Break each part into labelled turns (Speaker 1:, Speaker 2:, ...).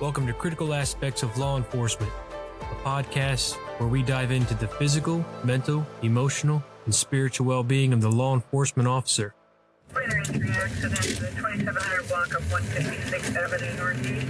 Speaker 1: Welcome to Critical Aspects of Law Enforcement, a podcast where we dive into the physical, mental, emotional, and spiritual well-being of the law enforcement officer.
Speaker 2: Minor injury accident, the 2700 block of 156th Avenue Northeast.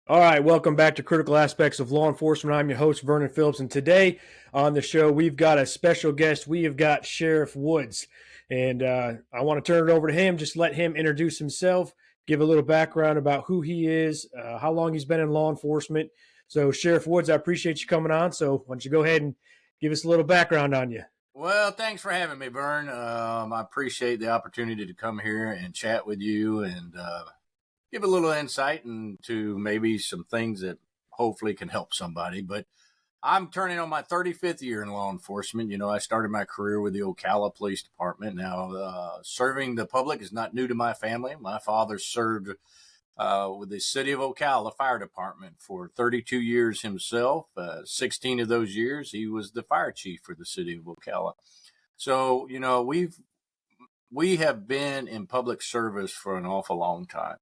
Speaker 3: All right, welcome back to Critical Aspects of Law Enforcement. I'm your host, Vernon Phillips, and today on the show, we've got a special guest. We have got Sheriff Woods, and I want to turn it over to him, just let him introduce himself, give a little background about who he is, how long he's been in law enforcement. So, Sheriff Woods, I appreciate you coming on, so why don't you go ahead and give us a little background on you.
Speaker 4: Well, thanks for having me, Vern. I appreciate the opportunity to come here and chat with you and give a little insight into maybe some things that hopefully can help somebody. But I'm turning on my 35th year in law enforcement. You know, I started my career with the Ocala Police Department. Now, serving the public is not new to my family. My father served with the City of Ocala Fire Department for 32 years himself. 16 of those years, he was the fire chief for the City of Ocala. So, you know, we have been in public service for an awful long time.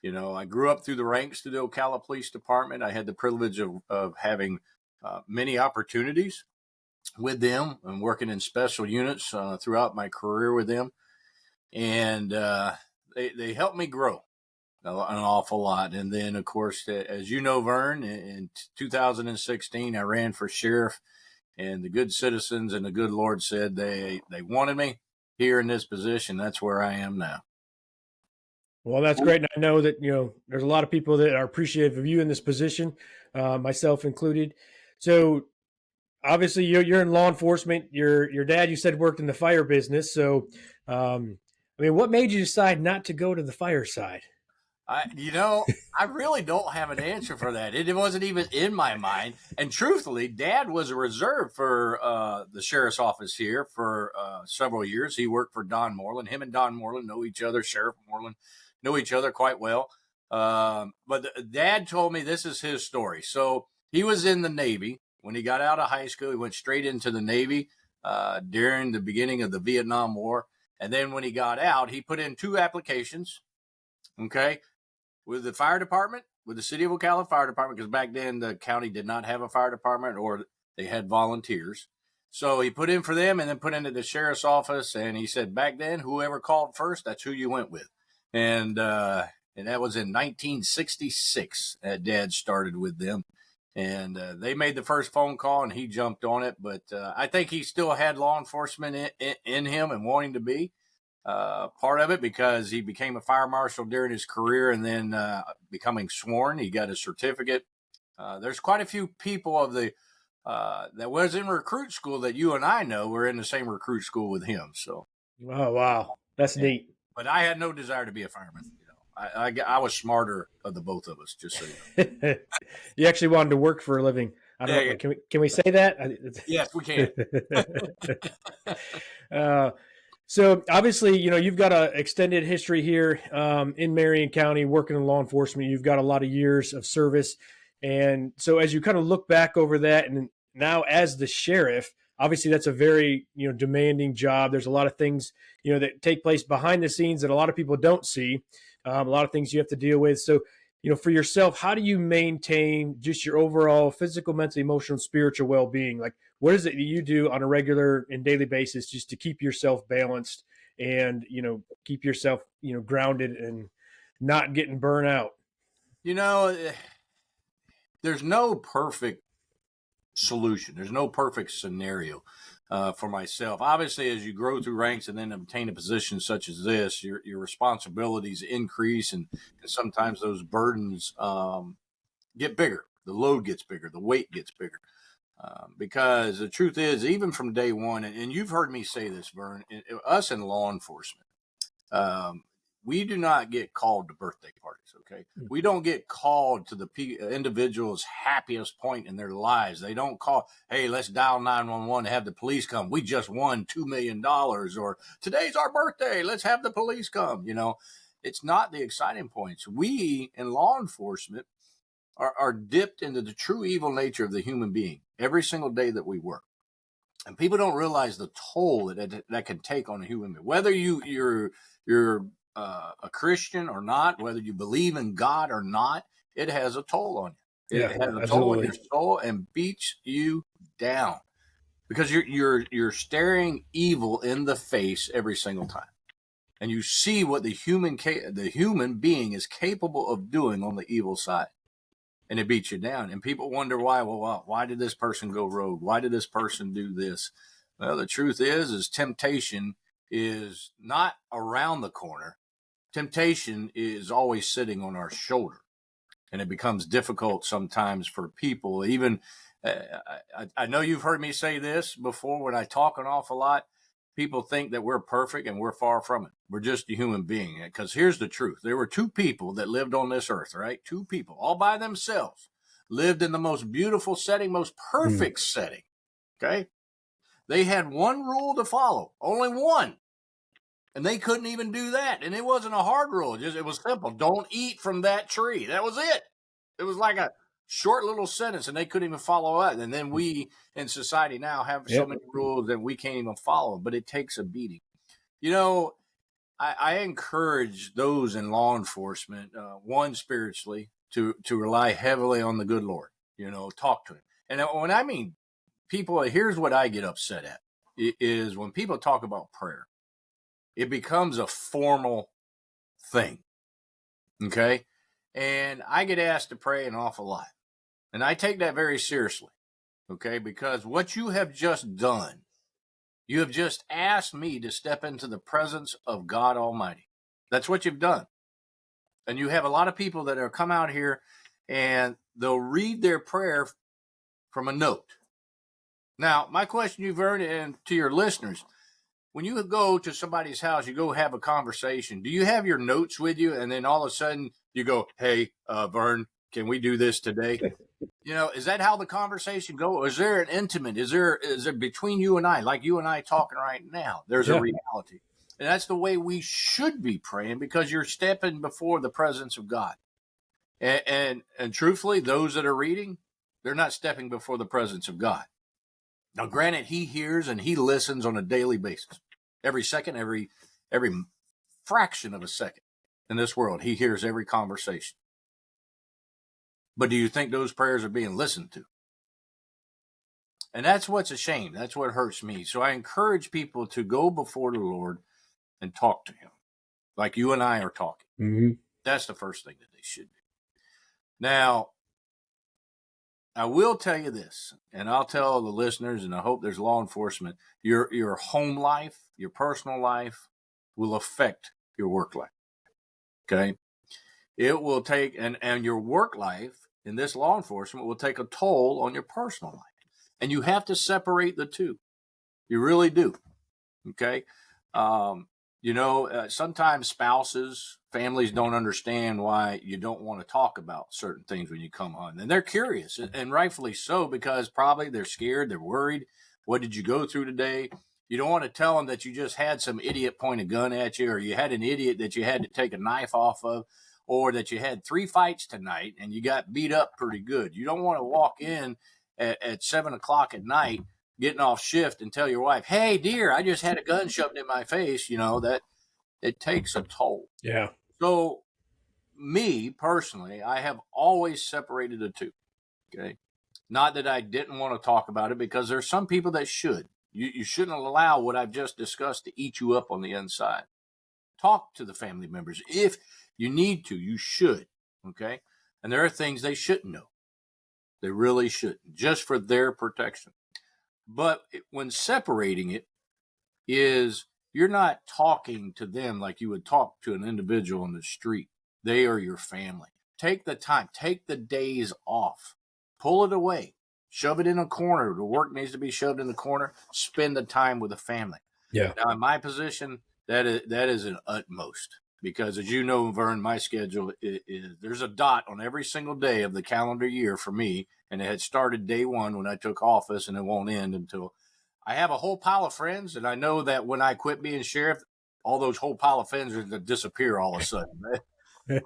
Speaker 4: You know, I grew up through the ranks to the Ocala Police Department. I had the privilege of having many opportunities with them and working in special units throughout my career with them. And they helped me grow an awful lot. And then, of course, as you know, Vern, in 2016, I ran for sheriff, and the good citizens and the good Lord said they wanted me here in this position. That's where I am now.
Speaker 3: Well, that's great. And I know that, you know, there's a lot of people that are appreciative of you in this position, myself included. So obviously you're in law enforcement. Your dad, you said, worked in the fire business. So, I mean, what made you decide not to go to the fire side?
Speaker 4: I really don't have an answer for that. It wasn't even in my mind. And truthfully, Dad was a reserve for the sheriff's office here for several years. He worked for Don Moreland. Him and Don Moreland know each other. Sheriff Moreland know each other quite well. But Dad told me this is his story. So he was in the Navy. When he got out of high school, he went straight into the Navy during the beginning of the Vietnam War. And then when he got out, he put in 2 applications, okay, with the fire department, with the City of Ocala Fire Department, because back then the county did not have a fire department, or they had volunteers. So he put in for them and then put into the sheriff's office. And he said, back then, whoever called first, that's who you went with. And that was in 1966 that Dad started with them. And they made the first phone call and he jumped on it. But I think he still had law enforcement in him and wanting to be part of it, because he became a fire marshal during his career, and then becoming sworn, he got a certificate. There's quite a few people of the that was in recruit school that you and I know were in the same recruit school with him. So,
Speaker 3: Oh, wow. That's neat.
Speaker 4: But I had no desire to be a fireman. You know, I was smarter of the both of us, just so you know.
Speaker 3: You actually wanted to work for a living. I don't know. Can we say that?
Speaker 4: Yes, we can.
Speaker 3: So obviously, you know, you've got an extended history here in Marion County working in law enforcement. You've got a lot of years of service. And so as you kind of look back over that, and now as the sheriff, obviously that's a very, you know, demanding job. There's a lot of things, you know, that take place behind the scenes that a lot of people don't see. A lot of things you have to deal with. So, you know, for yourself, how do you maintain just your overall physical, mental, emotional, spiritual well-being? Like, what is it that you do on a regular and daily basis just to keep yourself balanced and, you know, keep yourself, you know, grounded and not getting burnt out?
Speaker 4: You know, there's no perfect solution. There's no perfect scenario for myself. Obviously, as you grow through ranks and then obtain a position such as this, your responsibilities increase, and sometimes those burdens get bigger. The load gets bigger. The weight gets bigger. Because the truth is, even from day one, and you've heard me say this, Vern, us in law enforcement, we do not get called to birthday parties, okay? We don't get called to the individual's happiest point in their lives. They don't call, hey, let's dial 911 to have the police come. We just won $2 million, or today's our birthday, let's have the police come. You know, it's not the exciting points. We in law enforcement are dipped into the true evil nature of the human being every single day that we work. And people don't realize the toll that can take on a human being. Whether you're a Christian or not, whether you believe in God or not, it has a toll on you.
Speaker 3: Yeah,
Speaker 4: It has a toll on
Speaker 3: absolutely.
Speaker 4: your soul and beats you down because you're staring evil in the face every single time, and you see what the human being is capable of doing on the evil side, and it beats you down. And people wonder why. Well, why did this person go rogue? Why did this person do this? Well, the truth is temptation is not around the corner. Temptation is always sitting on our shoulder, and it becomes difficult sometimes for people. Even I know you've heard me say this before when I talk an awful lot. People think that we're perfect, and we're far from it. We're just a human being. Because here's the truth: there were two people that lived on this earth, right? Two people, all by themselves, lived in the most beautiful setting, most perfect setting. Okay, they had one rule to follow, only one. And they couldn't even do that. And it wasn't a hard rule. It was simple. Don't eat from that tree. That was it. It was like a short little sentence, and they couldn't even follow it. And then we in society now have so many rules that we can't even follow, but it takes a beating. You know, I encourage those in law enforcement, one, spiritually, to rely heavily on the good Lord, talk to him. And when I mean people, here's what I get upset at, is when people talk about prayer. It becomes a formal thing, okay? And I get asked to pray an awful lot. And I take that very seriously, okay? Because what you have just done, you have just asked me to step into the presence of God Almighty. That's what you've done. And you have a lot of people that are come out here and they'll read their prayer from a note. Now, my question you've earned, and to your listeners, when you go to somebody's house, you go have a conversation. Do you have your notes with you? And then all of a sudden you go, hey, Vern, can we do this today? Is that how the conversation goes? Is there an intimate? Is there between you and I, like you and I talking right now? There's a reality. And that's the way we should be praying, because you're stepping before the presence of God. And truthfully, those that are reading, they're not stepping before the presence of God. Now, granted, he hears and he listens on a daily basis. Every second, every fraction of a second in this world, he hears every conversation. But do you think those prayers are being listened to? And that's what's a shame. That's what hurts me. So I encourage people to go before the Lord and talk to him like you and I are talking.
Speaker 3: Mm-hmm.
Speaker 4: That's the first thing that they should do. Now, I will tell you this, and I'll tell the listeners, and I hope there's law enforcement, your home life, your personal life will affect your work life. Okay? It will take, and your work life in this law enforcement will take a toll on your personal life. And you have to separate the two. You really do. Okay? Sometimes spouses, families don't understand why you don't want to talk about certain things when you come home. And they're curious, and rightfully so, because probably they're scared, they're worried. What did you go through today? You don't want to tell them that you just had some idiot point a gun at you, or you had an idiot that you had to take a knife off of, or that you had 3 fights tonight and you got beat up pretty good. You don't want to walk in at 7 o'clock at night, getting off shift, and tell your wife, hey, dear, I just had a gun shoved in my face. That it takes a toll.
Speaker 3: Yeah.
Speaker 4: So me personally, I have always separated the two. Okay. Not that I didn't want to talk about it, because there's some people that should. You shouldn't allow what I've just discussed to eat you up on the inside. Talk to the family members. If you need to, you should. Okay. And there are things they shouldn't know. They really shouldn't, just for their protection. But when separating it is, you're not talking to them like you would talk to an individual on the street. They are your family. Take the time. Take the days off. Pull it away. Shove it in a corner. The work needs to be shoved in the corner. Spend the time with the family.
Speaker 3: Yeah.
Speaker 4: Now, in my position, that is an utmost. Because as you know, Vern, my schedule is there's a dot on every single day of the calendar year for me. And it had started day one when I took office, and it won't end until I have a whole pile of friends. And I know that when I quit being sheriff, all those whole pile of friends are going to disappear all of a sudden.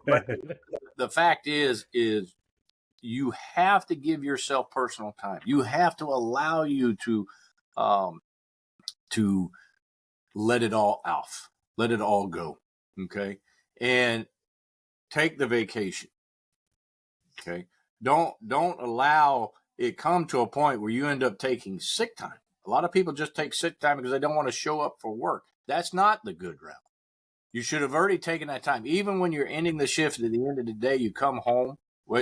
Speaker 4: But the fact is you have to give yourself personal time. You have to allow you to let it all off, let it all go. Okay. And take the vacation. Okay. Don't allow it come to a point where you end up taking sick time. A lot of people just take sick time because they don't want to show up for work. That's not the good route. You should have already taken that time. Even when you're ending the shift at the end of the day, you come home,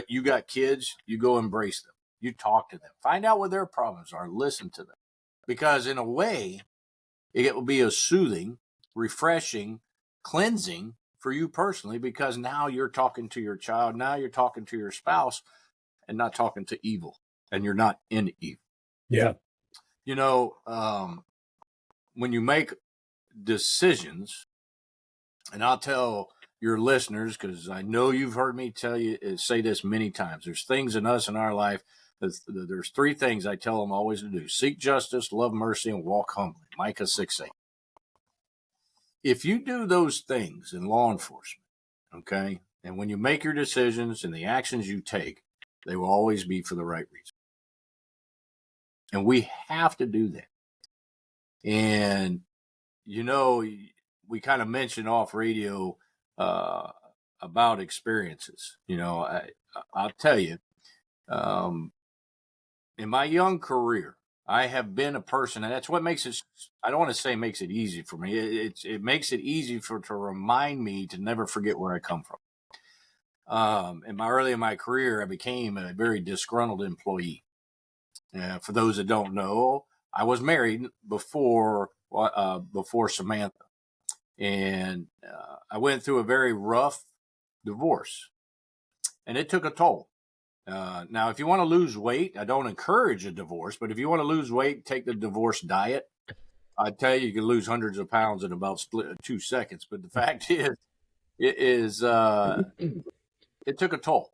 Speaker 4: you got kids, you go embrace them. You talk to them. Find out what their problems are. Listen to them. Because in a way, it will be a soothing, refreshing, cleansing for you personally, because now you're talking to your child, now you're talking to your spouse, and not talking to evil, and you're not in evil.
Speaker 3: Yeah.
Speaker 4: You know, when you make decisions, and I'll tell your listeners, because I know you've heard me say this many times. There's things in us in our life. There's three things I tell them always to do: seek justice, love mercy, and walk humbly. Micah 6:8. If you do those things in law enforcement, okay, and when you make your decisions and the actions you take, they will always be for the right reason. And we have to do that. And, you know, we kind of mentioned off radio about experiences. You know, I'll tell you, in my young career, I have been a person, and that's what makes it, I don't want to say makes it easy for me. It makes it easy to remind me to never forget where I come from. Early in my career, I became a very disgruntled employee. For those that don't know, I was married before Samantha, and I went through a very rough divorce, and it took a toll. Now, if you want to lose weight, I don't encourage a divorce, but if you want to lose weight, take the divorce diet. I tell you, you can lose hundreds of pounds in about 2 seconds. But the fact is, it took a toll.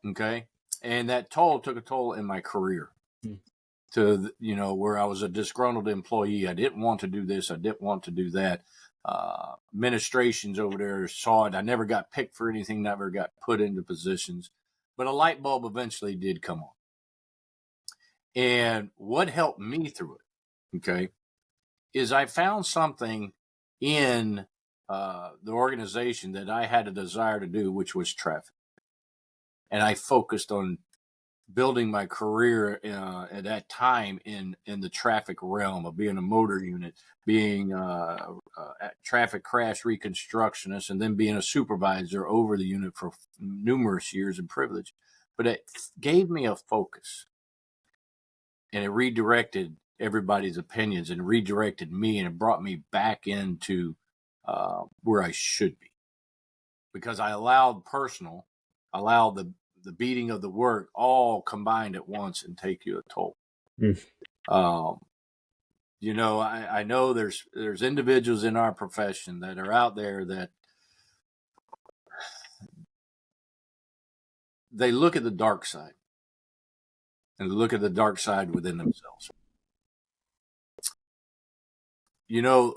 Speaker 4: Okay. And that toll took a toll in my career to, you know, where I was a disgruntled employee. I didn't want to do this. I didn't want to do that. Administrations over there saw it. I never got picked for anything, never got put into positions. But a light bulb eventually did come on. And what helped me through it, okay, is I found something in the organization that I had a desire to do, which was traffic. And I focused on building my career at that time in the traffic realm of being a motor unit, being a traffic crash reconstructionist, and then being a supervisor over the unit for numerous years and privilege. But it gave me a focus, and it redirected everybody's opinions and redirected me, and it brought me back into where I should be, because I allowed the beating of the work all combined at once and take you a toll. You know, I know there's individuals in our profession that are out there that they look at the dark side, and look at the dark side within themselves. You know,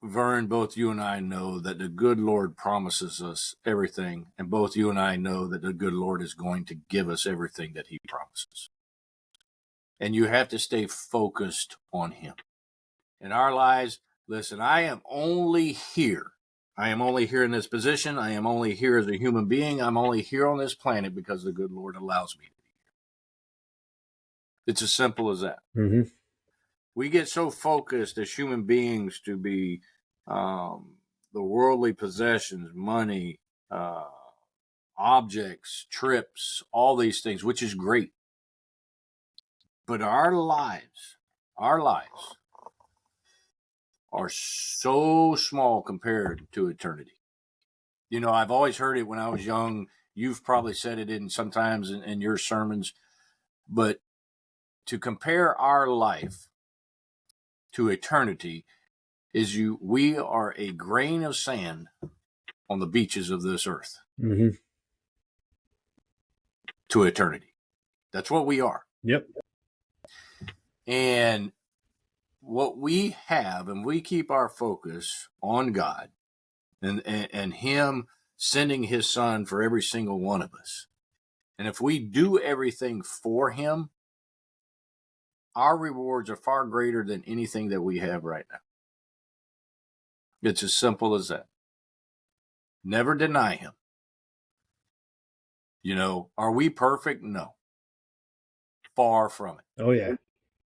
Speaker 4: Vern, both you and I know that the good Lord promises us everything, and both you and I know that the good Lord is going to give us everything that he promises. And you have to stay focused on him. In our lives, listen, I am only here. I am only here in this position. I am only here as a human being. I'm only here on this planet because the good Lord allows me to be here. It's as simple as that.
Speaker 3: Mm-hmm.
Speaker 4: We get so focused as human beings to be the worldly possessions, money, objects, trips, all these things, which is great. But our lives are so small compared to eternity. You know, I've always heard it when I was young. You've probably said it sometimes in your sermons, but to compare our life to eternity we are a grain of sand on the beaches of this earth.
Speaker 3: Mm-hmm.
Speaker 4: To eternity. That's what we are.
Speaker 3: Yep.
Speaker 4: And what we have, and we keep our focus on God and him sending his son for every single one of us. And if we do everything for him, our rewards are far greater than anything that we have right now. It's as simple as that. Never deny him. Are we perfect? No. Far from it.
Speaker 3: Oh, yeah.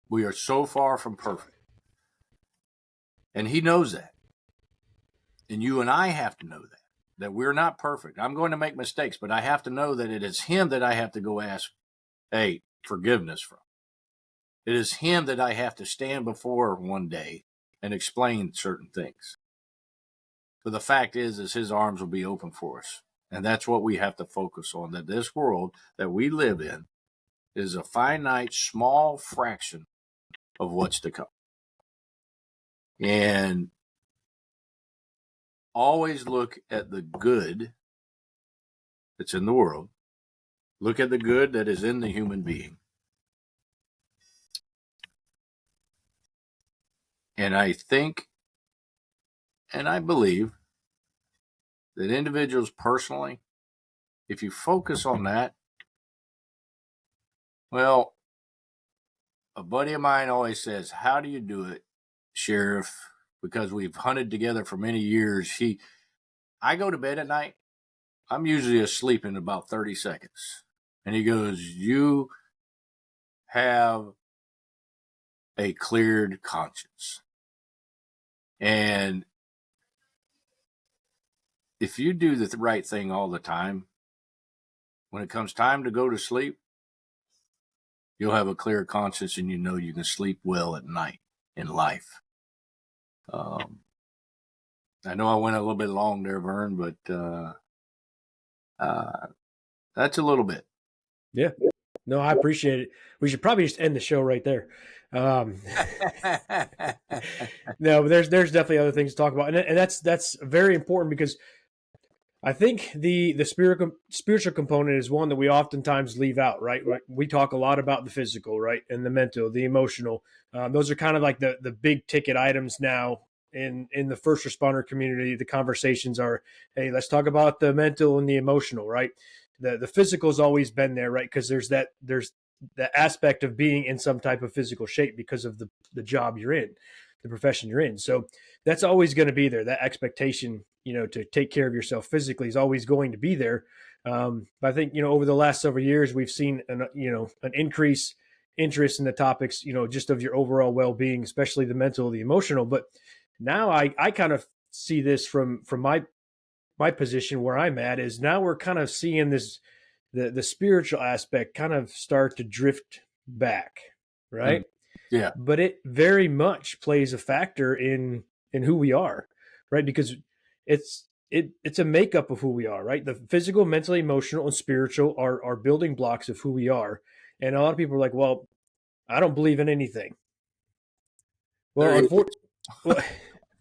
Speaker 4: We are so far from perfect. And he knows that. And you and I have to know that we're not perfect. I'm going to make mistakes, but I have to know that it is him that I have to go ask, forgiveness from. It is him that I have to stand before one day and explain certain things. But the fact is his arms will be open for us. And that's what we have to focus on, that this world that we live in is a finite, small fraction of what's to come. And always look at the good that's in the world. Look at the good that is in the human being. And I think, and I believe, that individuals personally, if you focus on that, well, a buddy of mine always says, how do you do it, Sheriff? Because we've hunted together for many years. I go to bed at night. I'm usually asleep in about 30 seconds. And he goes, you have a cleared conscience. And if you do the right thing all the time, when it comes time to go to sleep, you'll have a clear conscience and you can sleep well at night in life. I know I went a little bit long there, Vern, but that's a little bit.
Speaker 3: Yeah. No, I appreciate it. We should probably just end the show right there. No, but there's definitely other things to talk about, and that's very important because I think the spiritual component is one that we oftentimes leave out. Right? We talk a lot about the physical, right, and the mental, the emotional. Those are kind of like the big ticket items now in the first responder community. The conversations are, hey, let's talk about the mental and the emotional, right? The physical has always been there, right? Because there's the aspect of being in some type of physical shape because of the job you're in, the profession you're in. So that's always going to be there. That expectation, to take care of yourself physically is always going to be there. But I think, over the last several years, we've seen an increase interest in the topics, just of your overall well-being, especially the mental, the emotional. But now I kind of see this from my position where I'm at is now we're kind of seeing this, the spiritual aspect kind of start to drift back. Right.
Speaker 4: Yeah.
Speaker 3: But it very much plays a factor in who we are. Right. Because it's a makeup of who we are. Right. The physical, mental, emotional, and spiritual are building blocks of who we are. And a lot of people are like, well, I don't believe in anything. Well,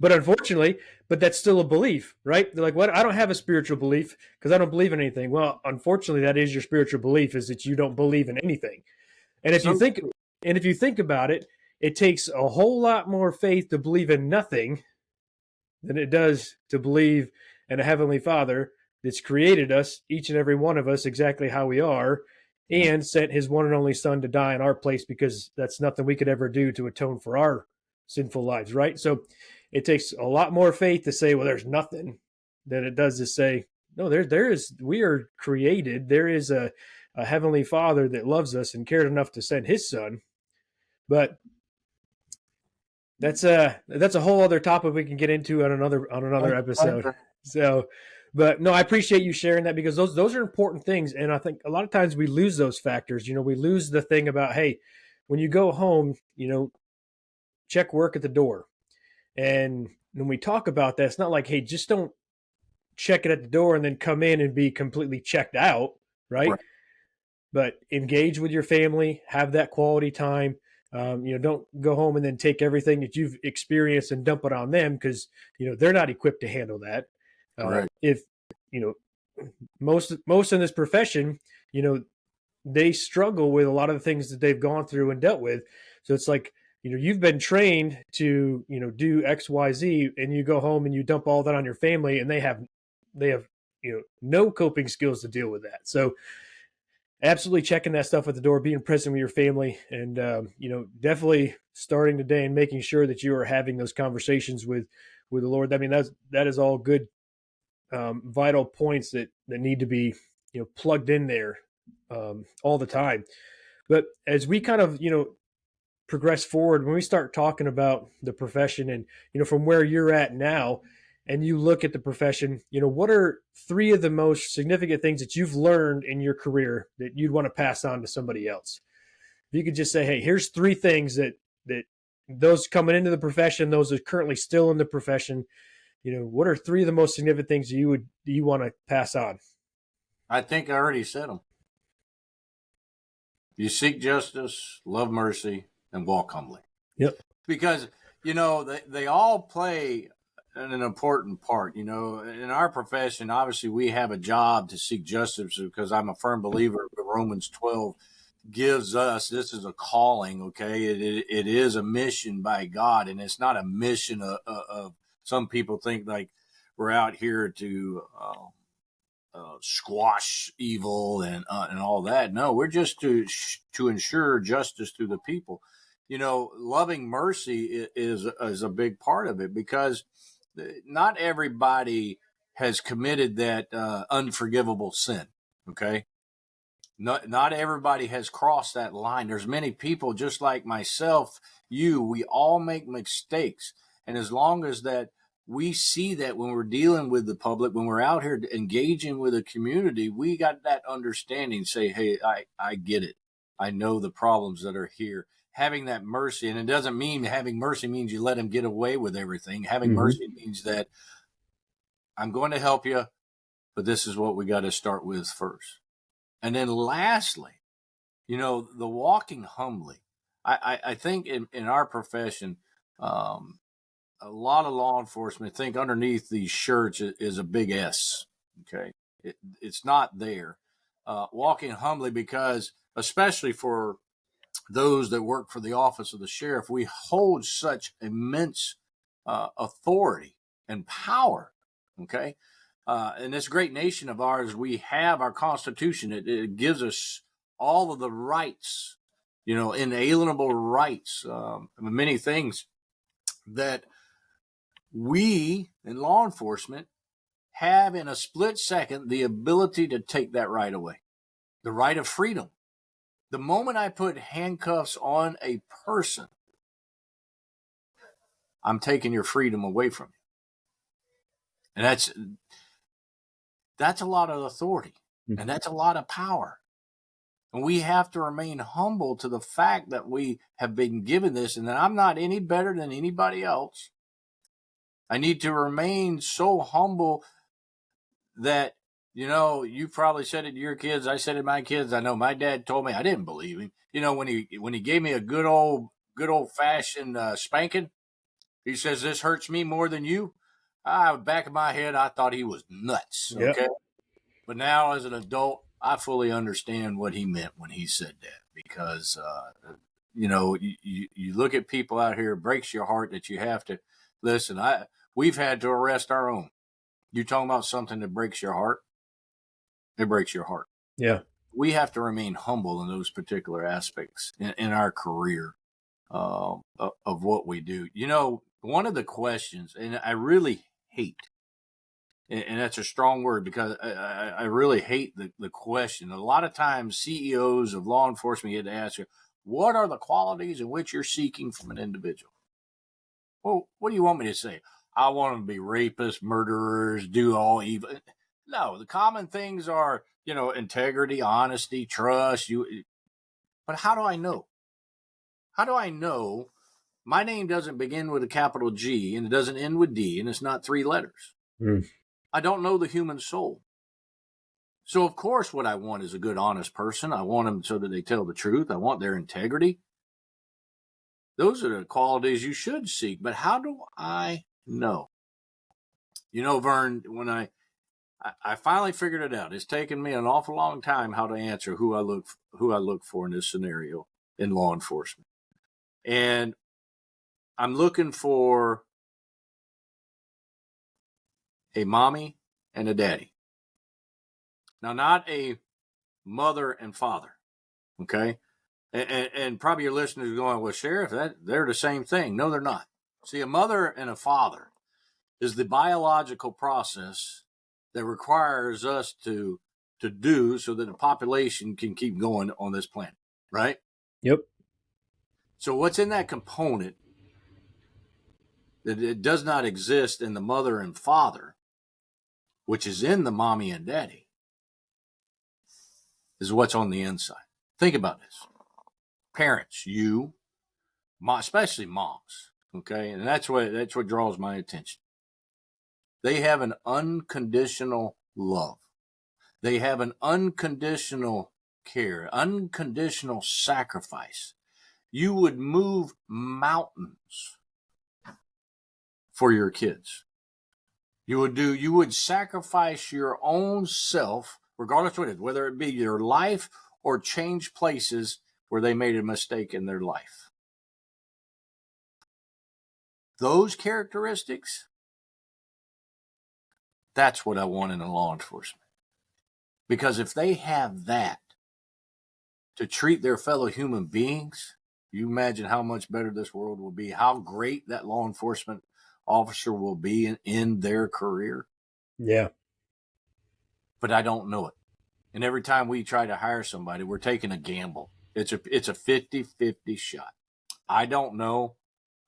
Speaker 3: unfortunately, that's still a belief, right? They're like, "What? I don't have a spiritual belief because I don't believe in anything." Well, unfortunately, that is your spiritual belief, is that you don't believe in anything. And if you think about it, it takes a whole lot more faith to believe in nothing than it does to believe in a heavenly Father that's created us, each and every one of us, exactly how we are, and sent his one and only Son to die in our place, because that's nothing we could ever do to atone for our sinful lives, right? So it takes a lot more faith to say, well, there's nothing, than it does to say, no, there is, we are created. There is a heavenly Father that loves us and cared enough to send his Son. But that's a whole other topic we can get into on another episode. So, but no, I appreciate you sharing that, because those are important things. And I think a lot of times we lose those factors. We lose the thing about, hey, when you go home, check work at the door. And when we talk about that, it's not like, hey, just don't check it at the door and then come in and be completely checked out, right? But engage with your family, have that quality time. Don't go home and then take everything that you've experienced and dump it on them, because they're not equipped to handle that. If most in this profession, they struggle with a lot of the things that they've gone through and dealt with. So it's like, you've been trained to, do X, Y, Z, and you go home and you dump all that on your family, and they have, no coping skills to deal with that. So absolutely checking that stuff at the door, being present with your family, and, definitely starting the day and making sure that you are having those conversations with the Lord. I mean, that is all good, vital points that need to be plugged in there all the time. But as we kind of progress forward, when we start talking about the profession and from where you're at now, and you look at the profession, what are three of the most significant things that you've learned in your career that you'd want to pass on to somebody else? If you could just say, hey, here's three things that those coming into the profession, those that are currently still in the profession, what are three of the most significant things you want to pass on?
Speaker 4: I think I already said them. You seek justice, love mercy, and walk humbly.
Speaker 3: Yep.
Speaker 4: Because, they all play an important part. In our profession, obviously we have a job to seek justice, because I'm a firm believer that Romans 12 gives us, this is a calling, okay? It is a mission by God, and it's not a mission of some people think like we're out here to squash evil and all that. No, we're just to ensure justice to the people. Loving mercy is a big part of it, because not everybody has committed that unforgivable sin. Okay. Not everybody has crossed that line. There's many people just like myself, we all make mistakes. And as long as that we see that when we're dealing with the public, when we're out here engaging with the community, we got that understanding, say, hey, I get it. I know the problems that are here. Having that mercy, and it doesn't mean having mercy means you let him get away with everything. Having mercy means that I'm going to help you, but this is what we got to start with first. And then lastly, the walking humbly. I think in our profession, a lot of law enforcement think underneath these shirts is a big S. Okay. It's not there. Walking humbly, because especially for those that work for the office of the sheriff, we hold such immense authority and power. Okay. In this great nation of ours, we have our Constitution. It gives us all of the rights, inalienable rights, many things that we in law enforcement have in a split second the ability to take that right away. The right of freedom. The moment I put handcuffs on a person, I'm taking your freedom away from you. And that's a lot of authority, and that's a lot of power. And we have to remain humble to the fact that we have been given this, and that I'm not any better than anybody else. I need to remain so humble that, you probably said it to your kids. I said it to my kids. I know my dad told me, I didn't believe him. When he gave me a good old fashioned spanking, he says, this hurts me more than you. Back of my head, I thought he was nuts. Okay. Yep. But now as an adult, I fully understand what he meant when he said that, because, you look at people out here, it breaks your heart that you have to listen. We've had to arrest our own. You talking about something that breaks your heart? It breaks your heart.
Speaker 3: Yeah.
Speaker 4: We have to remain humble in those particular aspects in our career of what we do. One of the questions, and I really hate, and that's a strong word, because I really hate the question. A lot of times CEOs of law enforcement get to ask you, what are the qualities in which you're seeking from an individual? Well, what do you want me to say? I want them to be rapists, murderers, do all evil. No, the common things are, integrity, honesty, trust. But how do I know? How do I know my name doesn't begin with a capital G and it doesn't end with D and it's not three letters? I don't know the human soul. So, of course, what I want is a good, honest person. I want them so that they tell the truth. I want their integrity. Those are the qualities you should seek. But how do I know? Vern, when I finally figured it out. It's taken me an awful long time how to answer who I look for in this scenario in law enforcement. And I'm looking for a mommy and a daddy. Now, not a mother and father, okay? And probably your listeners are going, well, Sheriff, they're the same thing. No, they're not. See, a mother and a father is the biological process that requires us to to do so that the population can keep going on this planet, right?
Speaker 3: Yep.
Speaker 4: So what's in that component that it does not exist in the mother and father, which is in the mommy and daddy, is what's on the inside. Think about this. Parents, you, especially moms, okay? And that's what draws my attention. They have an unconditional love. They have an unconditional care, unconditional sacrifice. You would move mountains for your kids. You would sacrifice your own self, regardless of what it is, whether it be your life or change places where they made a mistake in their life. Those characteristics, that's what I want in a law enforcement. Because if they have that to treat their fellow human beings, you imagine how much better this world will be, how great that law enforcement officer will be in their career.
Speaker 3: Yeah.
Speaker 4: But I don't know it. And every time we try to hire somebody, we're taking a gamble. It's a 50-50 shot. I don't know.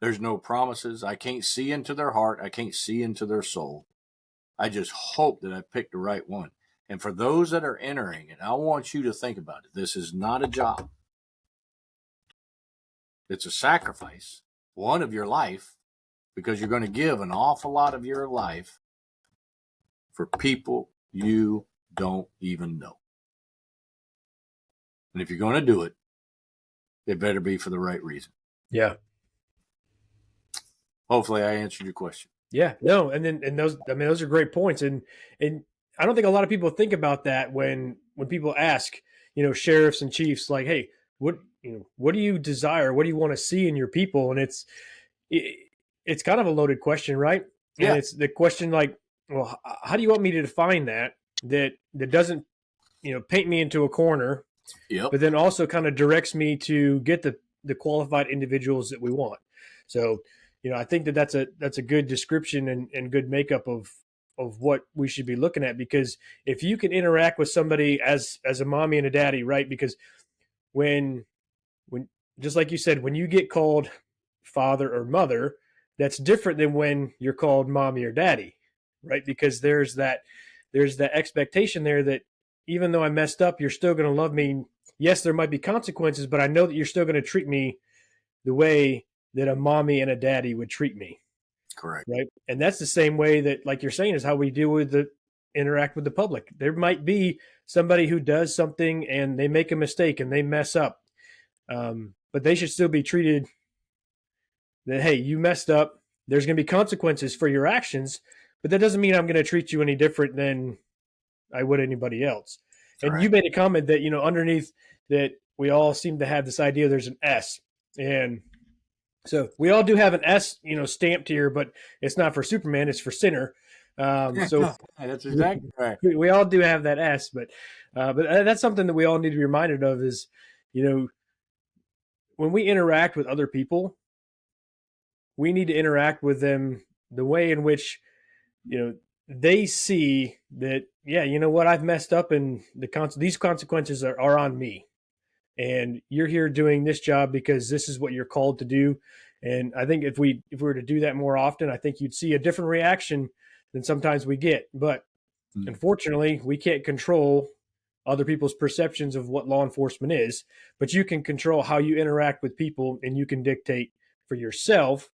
Speaker 4: There's no promises. I can't see into their heart. I can't see into their soul. I just hope that I picked the right one. And for those that are entering it, I want you to think about it. This is not a job. It's a sacrifice, one of your life, because you're going to give an awful lot of your life for people you don't even know. And if you're going to do it, it better be for the right reason.
Speaker 3: Yeah.
Speaker 4: Hopefully I answered your question.
Speaker 3: Yeah, no. And those are great points. And I don't think a lot of people think about that when people ask, sheriffs and chiefs, like, hey, what do you desire? What do you want to see in your people? And it's kind of a loaded question, right?
Speaker 4: Yeah.
Speaker 3: And it's the question like, well, how do you want me to define that doesn't, paint me into a corner,
Speaker 4: Yep.
Speaker 3: but then also kind of directs me to get the qualified individuals that we want. So, I think that's a good description and good makeup of what we should be looking at, because if you can interact with somebody as a mommy and a daddy, right? Because when just like you said, when you get called father or mother, that's different than when you're called mommy or daddy, right? Because there's that expectation there that even though I messed up, you're still going to love me. Yes, there might be consequences, but I know that you're still going to treat me the way that a mommy and a daddy would treat me.
Speaker 4: Correct.
Speaker 3: Right. And that's the same way that, like you're saying, is how we deal with interact with the public. There might be somebody who does something and they make a mistake and they mess up. But they should still be treated that, hey, you messed up. There's going to be consequences for your actions, but that doesn't mean I'm going to treat you any different than I would anybody else. And
Speaker 4: Correct.
Speaker 3: you made a comment that, underneath that we all seem to have this idea there's an S. And so we all do have an S, stamped here, but it's not for Superman, it's for sinner. So
Speaker 4: that's exactly right.
Speaker 3: We all do have that S, but that's something that we all need to be reminded of is, when we interact with other people, we need to interact with them the way in which, they see that, yeah, you know what, I've messed up and these consequences are on me. And you're here doing this job because this is what you're called to do. And I think if we were to do that more often, I think you'd see a different reaction than sometimes we get. But unfortunately, we can't control other people's perceptions of what law enforcement is, but you can control how you interact with people, and you can dictate for yourself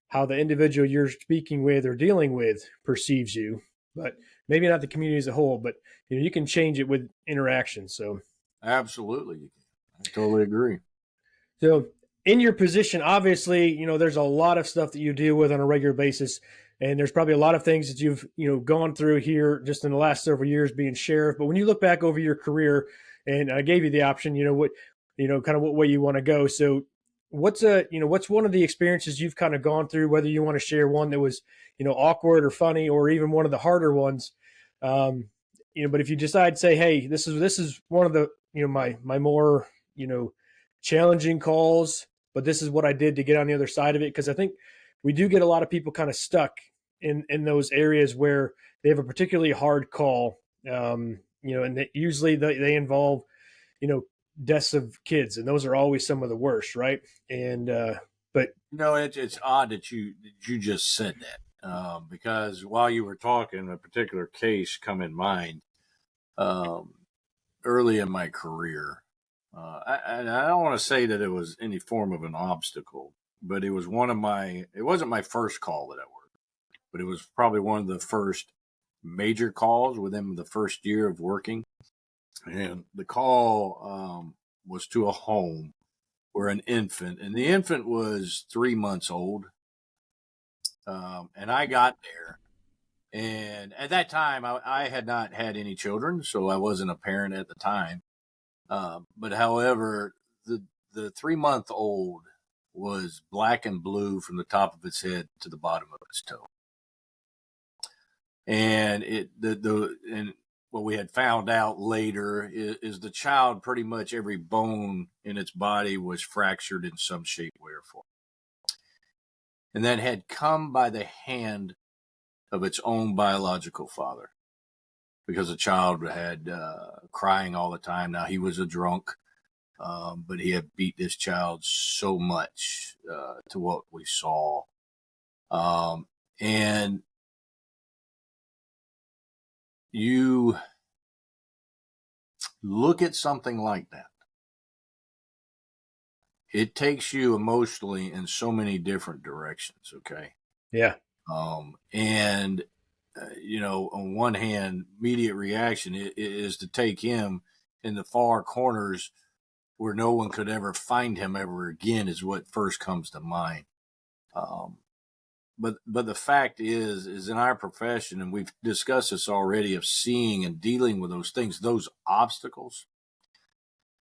Speaker 3: how the individual you're speaking with or dealing with perceives you. But maybe not the community as a whole, but you can change it with interaction. So
Speaker 4: absolutely. I totally agree.
Speaker 3: So in your position, obviously, there's a lot of stuff that you deal with on a regular basis. And there's probably a lot of things that you've, gone through here just in the last several years being sheriff. But when you look back over your career, and I gave you the option, kind of what way you want to go. So what's one of the experiences you've kind of gone through, whether you want to share one that was, awkward or funny, or even one of the harder ones, but if you decide, say, hey, this is one of the, my more, challenging calls, but this is what I did to get on the other side of it. Cause I think we do get a lot of people kind of stuck in those areas where they have a particularly hard call. and usually they involve, deaths of kids, and those are always some of the worst, right? And but
Speaker 4: It's odd that you just said that, because while you were talking, a particular case come in mind. Early in my career, I don't want to say that it was any form of an obstacle, but it was it wasn't my first call that I worked, but it was probably one of the first major calls within the first year of working. And the call was to a home where an infant, and the infant was 3 months old. And I got there, and at that time, I had not had any children, so I wasn't a parent at the time. But however, the 3-month-old was black and blue from the top of its head to the bottom of its toe. And and what we had found out later is the child, pretty much every bone in its body was fractured in some shape, way, or form. And that had come by the hand of its own biological father, because the child had crying all the time. Now, he was a drunk, but he had beat this child so much to what we saw. And you look at something like that, it takes you emotionally in so many different directions, okay?
Speaker 3: Yeah.
Speaker 4: And, on one hand, immediate reaction is to take him in the far corners where no one could ever find him ever again, is what first comes to mind. But the fact is in our profession, and we've discussed this already, of seeing and dealing with those things, those obstacles,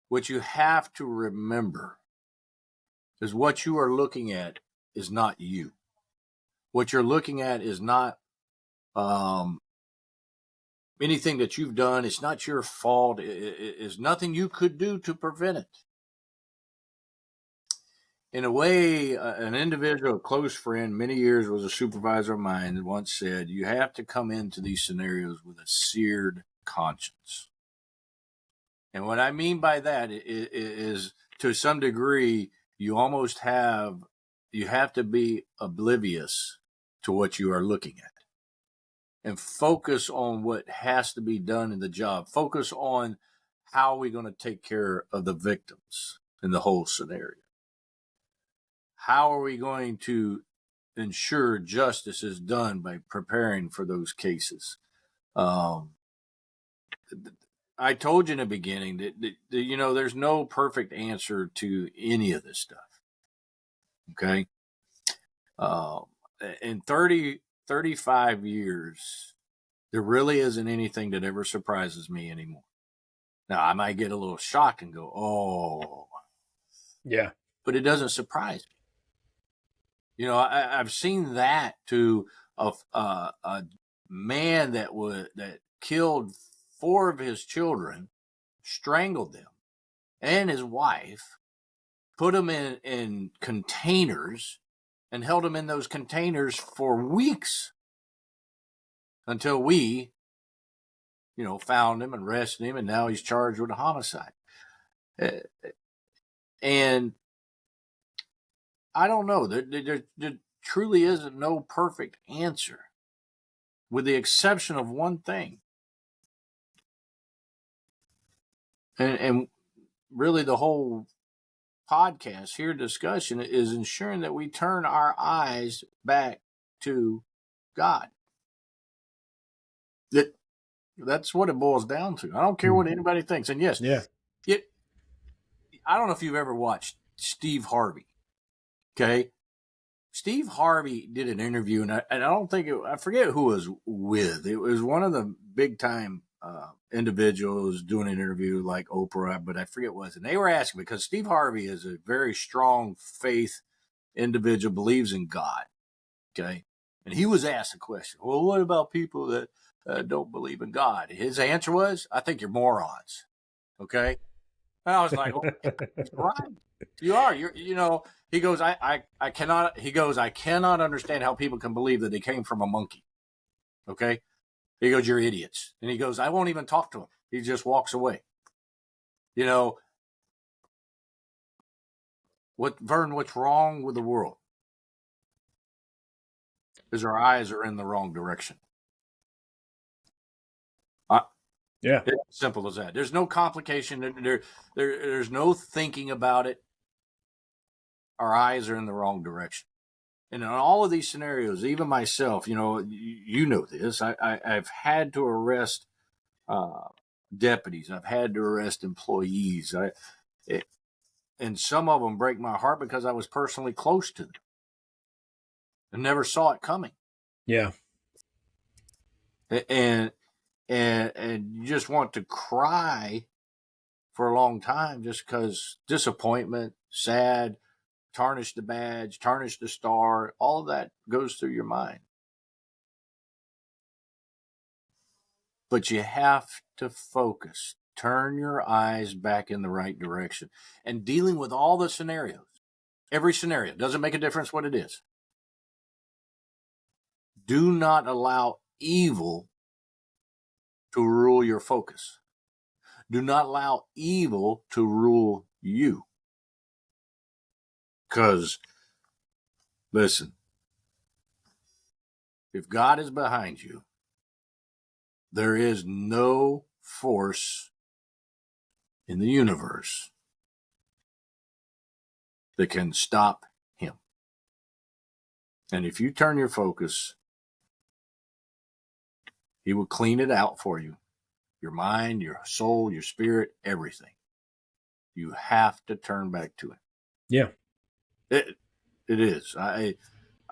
Speaker 4: what you have to remember is what you are looking at is not you. What you're looking at is not anything that you've done. It's not your fault. It is nothing you could do to prevent it. In a way, an individual, a close friend, many years was a supervisor of mine, that once said, you have to come into these scenarios with a seared conscience. And what I mean by that is to some degree, you have to be oblivious to what you are looking at and focus on what has to be done in the job. Focus on how we're going to take care of the victims in the whole scenario. How are we going to ensure justice is done by preparing for those cases? I told you in the beginning that there's no perfect answer to any of this stuff. Okay. In 35 years, there really isn't anything that ever surprises me anymore. Now, I might get a little shocked and go, oh.
Speaker 3: Yeah.
Speaker 4: But it doesn't surprise me. I've seen that to a man that killed 4 of his children, strangled them and his wife, put them in containers, and held him in those containers for weeks until we, found him and arrested him, and now he's charged with a homicide. And I don't know. There truly isn't no perfect answer, with the exception of one thing. And really the whole podcast here, discussion, is ensuring that we turn our eyes back to God. That's what it boils down to. I don't care what anybody thinks. And yes, I don't know if you've ever watched Steve Harvey. Okay. Steve Harvey did an interview, and I don't think I forget who it was with. It was one of the big time individuals doing an interview like Oprah, but I forget what it was. And they were asking, because Steve Harvey is a very strong faith individual, believes in God. Okay. And he was asked a question, well, what about people that don't believe in God? His answer was, I think you're morons. Okay. And I was like, well, right. You are. He goes, I cannot understand how people can believe that they came from a monkey. Okay. He goes, you're idiots. And he goes, I won't even talk to him. He just walks away. You know, what's wrong with the world? Is our eyes are in the wrong direction.
Speaker 3: Yeah.
Speaker 4: It's simple as that. There's no complication. There's no thinking about it. Our eyes are in the wrong direction. And in all of these scenarios, even myself, you know this. I've had to arrest deputies. I've had to arrest employees. And some of them break my heart because I was personally close to them and never saw it coming.
Speaker 3: Yeah.
Speaker 4: And you just want to cry for a long time just because disappointment, sad, tarnish the badge, tarnish the star, all of that goes through your mind. But you have to focus, turn your eyes back in the right direction, and dealing with all the scenarios. Every scenario doesn't make a difference what it is. Do not allow evil to rule your focus. Do not allow evil to rule you. Because, listen, if God is behind you, there is no force in the universe that can stop him. And if you turn your focus, he will clean it out for you. Your mind, your soul, your spirit, everything. You have to turn back to it.
Speaker 3: Yeah.
Speaker 4: It is. I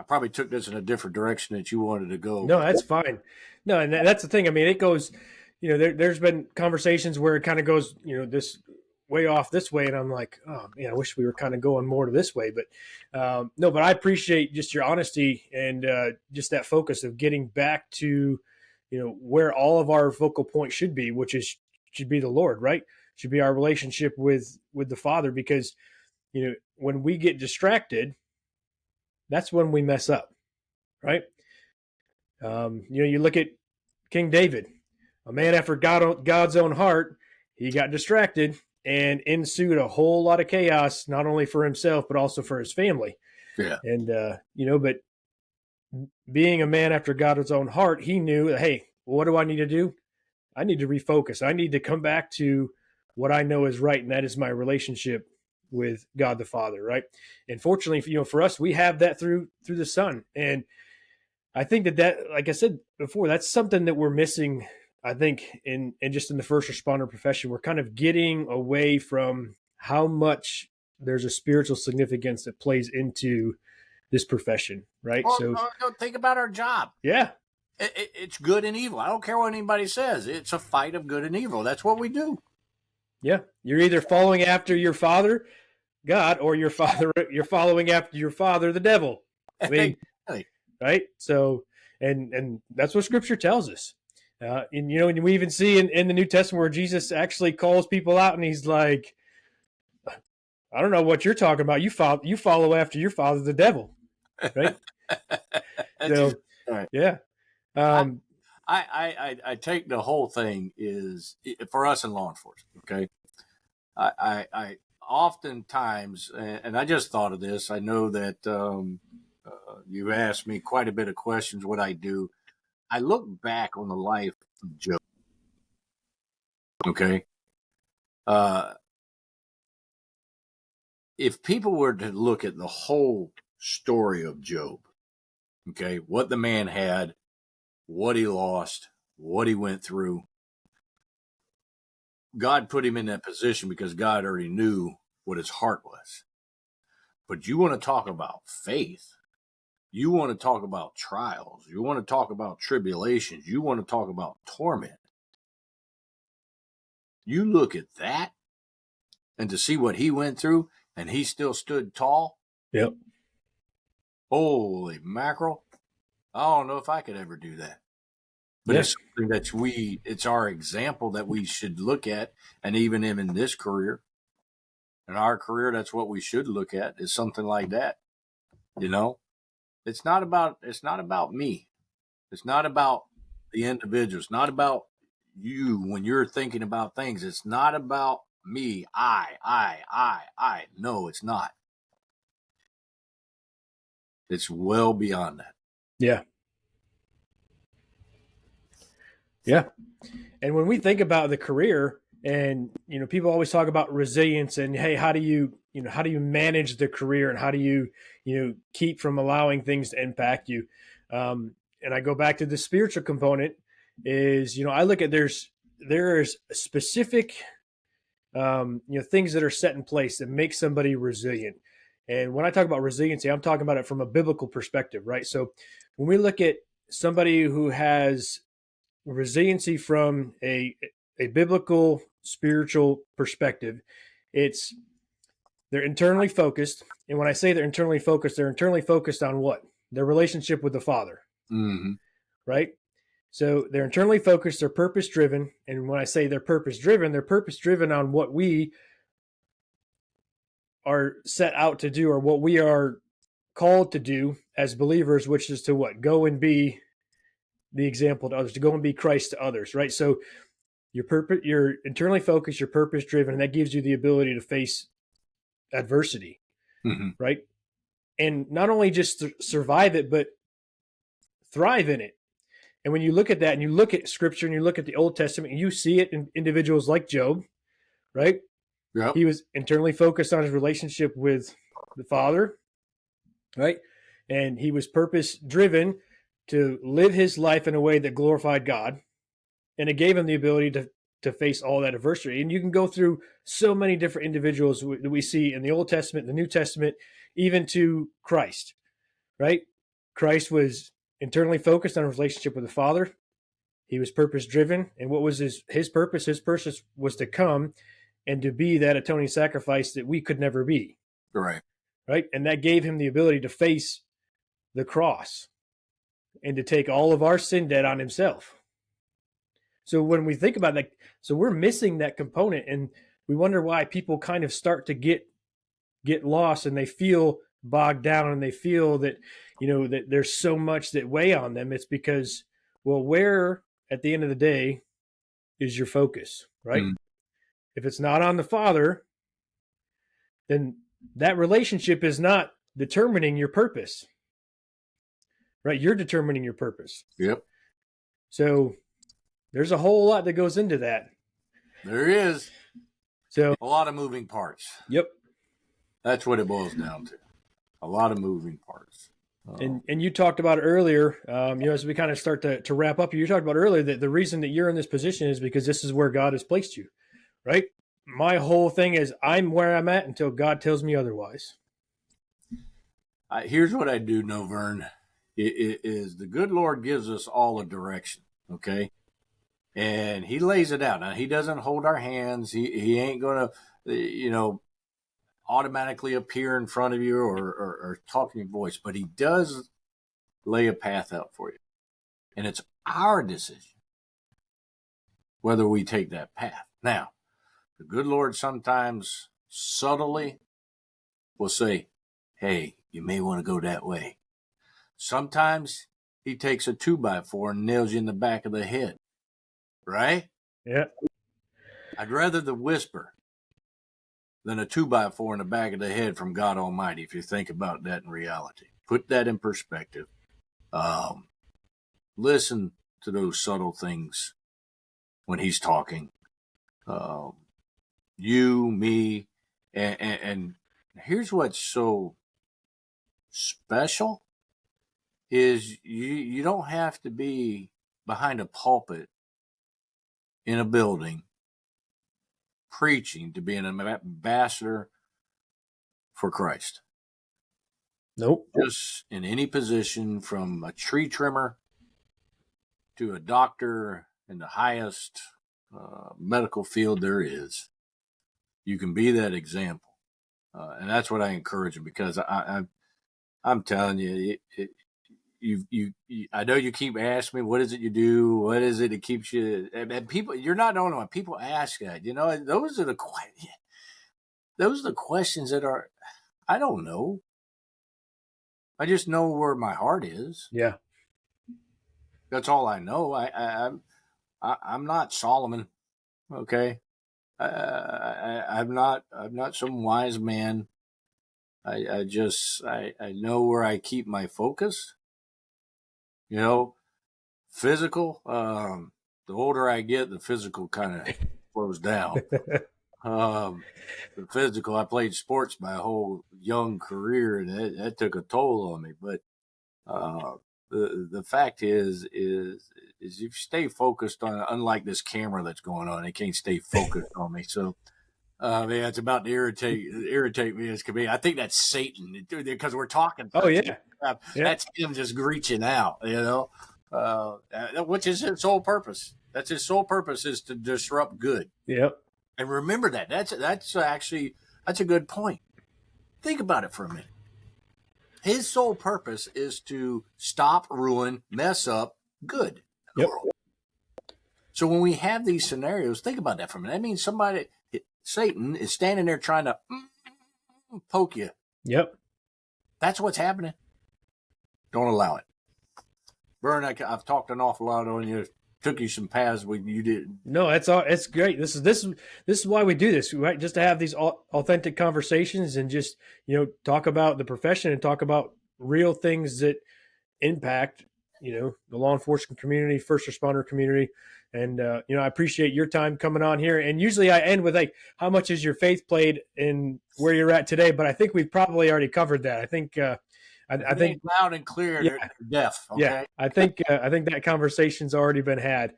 Speaker 4: probably took this in a different direction that you wanted to go.
Speaker 3: No, that's fine. No, and that's the thing. I mean, it goes, there's been conversations where it kind of goes, this way off this way. And I'm like, oh man, I wish we were kind of going more to this way, but no, but I appreciate just your honesty and just that focus of getting back to, where all of our focal point should be, which should be the Lord, right? Should be our relationship with the Father, because, when we get distracted, that's when we mess up, right? You look at King David, a man after God's own heart. He got distracted and ensued a whole lot of chaos, not only for himself, but also for his family.
Speaker 4: Yeah.
Speaker 3: And, but being a man after God's own heart, he knew, hey, what do I need to do? I need to refocus. I need to come back to what I know is right, and that is my relationship with God the Father, right? And fortunately, for us, we have that through the Son. And I think that, like I said before, that's something that we're missing, I think, in just in the first responder profession. We're kind of getting away from how much there's a spiritual significance that plays into this profession, right?
Speaker 4: Well,
Speaker 3: so
Speaker 4: think about our job.
Speaker 3: Yeah.
Speaker 4: It's good and evil. I don't care what anybody says. It's a fight of good and evil. That's what we do.
Speaker 3: Yeah. You're either following after your father, God, or you're following after your father, the devil. I mean, right? So, and that's what Scripture tells us. And we even see in the New Testament where Jesus actually calls people out, and he's like, I don't know what you're talking about. You follow after your father, the devil, right? So,
Speaker 4: right.
Speaker 3: Yeah.
Speaker 4: I take the whole thing is for us in law enforcement. Okay. I oftentimes, and I just thought of this. I know that you asked me quite a bit of questions. What I do, I look back on the life of Job. Okay. If people were to look at the whole story of Job, okay, what the man had, what he lost, what he went through, God put him in that position because God already knew what his heart was. But you want to talk about faith. You want to talk about trials. You want to talk about tribulations. You want to talk about torment. You look at that and to see what he went through, and he still stood tall.
Speaker 3: Yep.
Speaker 4: Holy mackerel. I don't know if I could ever do that. But It's something that it's our example that we should look at. And even in this career, in our career, that's what we should look at, is something like that. It's not about me. It's not about the individual. It's not about you when you're thinking about things. It's not about me, I. No, it's not. It's well beyond that.
Speaker 3: Yeah. Yeah. And when we think about the career, and people always talk about resilience, and hey, how do you manage the career, and how do you keep from allowing things to impact you? And I go back to the spiritual component. Is I look at there's specific things that are set in place that make somebody resilient. And when I talk about resiliency, I'm talking about it from a biblical perspective, right? So when we look at somebody who has resiliency from a biblical spiritual perspective, it's they're internally focused. And when I say they're internally focused on what? Their relationship with the Father.
Speaker 4: Mm-hmm.
Speaker 3: Right? So they're internally focused, they're purpose driven. And when I say they're purpose driven on what we are set out to do, or what we are called to do as believers, which is to what? Go and be the example to others, to go and be Christ to others, right? So you're internally focused, you're purpose driven, and that gives you the ability to face adversity,
Speaker 4: Mm-hmm.
Speaker 3: right? And not only just survive it, but thrive in it. And when you look at that, and you look at Scripture, and you look at the Old Testament, and you see it in individuals like Job, right?
Speaker 4: Yep.
Speaker 3: He was internally focused on his relationship with the Father, right? And he was purpose driven to live his life in a way that glorified God. And it gave him the ability to face all that adversity. And you can go through so many different individuals that we see in the Old Testament, the New Testament, even to Christ, right? Christ was internally focused on a relationship with the Father. He was purpose driven. And what was his purpose? His purpose was to come and to be that atoning sacrifice that we could never be.
Speaker 4: Right.
Speaker 3: Right. And that gave him the ability to face the cross and to take all of our sin debt on himself. So when we think about that, so we're missing that component, and we wonder why people kind of start to get lost, and they feel bogged down, and they feel that, that there's so much that weigh on them. It's because, well, where at the end of the day is your focus, right?
Speaker 4: Mm.
Speaker 3: If it's not on the Father, then that relationship is not determining your purpose, right? You're determining your purpose.
Speaker 4: Yep.
Speaker 3: So there's a whole lot that goes into that.
Speaker 4: There is.
Speaker 3: So
Speaker 4: a lot of moving parts.
Speaker 3: Yep.
Speaker 4: That's what it boils down to. A lot of moving parts.
Speaker 3: And you talked about earlier, as we kind of start to wrap up, you talked about earlier that the reason that you're in this position is because this is where God has placed you, right? My whole thing is I'm where I'm at until God tells me otherwise.
Speaker 4: Here's what I do know, Vern, is the good Lord gives us all a direction, okay? And he lays it out. Now, he doesn't hold our hands. He ain't going to, automatically appear in front of you or talk in your voice, but he does lay a path out for you. And it's our decision whether we take that path. Now, the good Lord sometimes subtly will say, hey, you may want to go that way. Sometimes he takes a 2x4 and nails you in the back of the head. Right?
Speaker 3: Yeah.
Speaker 4: I'd rather the whisper than a 2x4 in the back of the head from God Almighty, if you think about that in reality. Put that in perspective. Listen to those subtle things when he's talking. You, me, and here's what's so special is you don't have to be behind a pulpit in a building preaching to be an ambassador for Christ.
Speaker 3: Nope.
Speaker 4: Just in any position, from a tree trimmer to a doctor in the highest medical field there is, you can be that example. And that's what I encourage them, because I'm telling you, I know you keep asking me, what is it you do? What is it that keeps you? And people, you're not the only one. People ask that. Those are the questions that are. I don't know. I just know where my heart is.
Speaker 3: Yeah.
Speaker 4: That's all I know. I'm not Solomon. Okay. I'm not some wise man. I know where I keep my focus. You know, physical. The older I get, the physical kind of slows down. The physical. I played sports my whole young career, and that took a toll on me. But the fact is if you stay focused on, unlike this camera that's going on, it can't stay focused on me. So. Man, it's about to irritate me as can be. I think that's Satan because we're talking.
Speaker 3: Oh yeah.
Speaker 4: That's him just reaching out, which is his sole purpose. That's his sole purpose, is to disrupt good.
Speaker 3: Yep.
Speaker 4: And remember that. That's a good point. Think about it for a minute. His sole purpose is to stop, ruin, mess up good.
Speaker 3: Yep.
Speaker 4: So when we have these scenarios, think about that for a minute. That means Satan is standing there trying to poke you.
Speaker 3: Yep.
Speaker 4: That's what's happening. Don't allow it. Vern, I've talked an awful lot on you. Took you some paths you did.
Speaker 3: No, that's all. It's great. This is why we do this, right? Just to have these authentic conversations and just talk about the profession and talk about real things that impact the law enforcement community, first responder community. And, I appreciate your time coming on here. And usually I end with how much has your faith played in where you're at today? But I think we've probably already covered that. I think, I think
Speaker 4: loud and clear,
Speaker 3: yeah,
Speaker 4: they're deaf. Okay?
Speaker 3: Yeah, I think that conversation's already been had.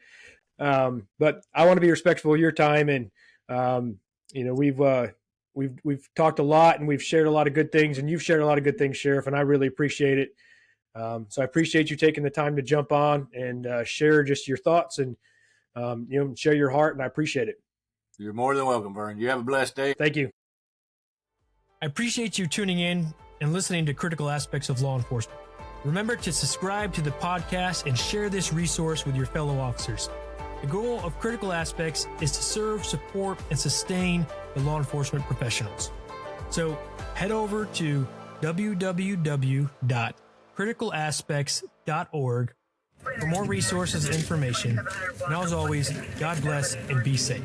Speaker 3: But I want to be respectful of your time. And, we've talked a lot and we've shared a lot of good things, and you've shared a lot of good things, Sheriff, and I really appreciate it. So I appreciate you taking the time to jump on and share just your thoughts and, share your heart, and I appreciate it.
Speaker 4: You're more than welcome, Vern. You have a blessed day.
Speaker 3: Thank you.
Speaker 1: I appreciate you tuning in and listening to Critical Aspects of Law Enforcement. Remember to subscribe to the podcast and share this resource with your fellow officers. The goal of Critical Aspects is to serve, support, and sustain the law enforcement professionals. So head over to www.criticalaspects.org for more resources and information. And as always, God bless and be safe.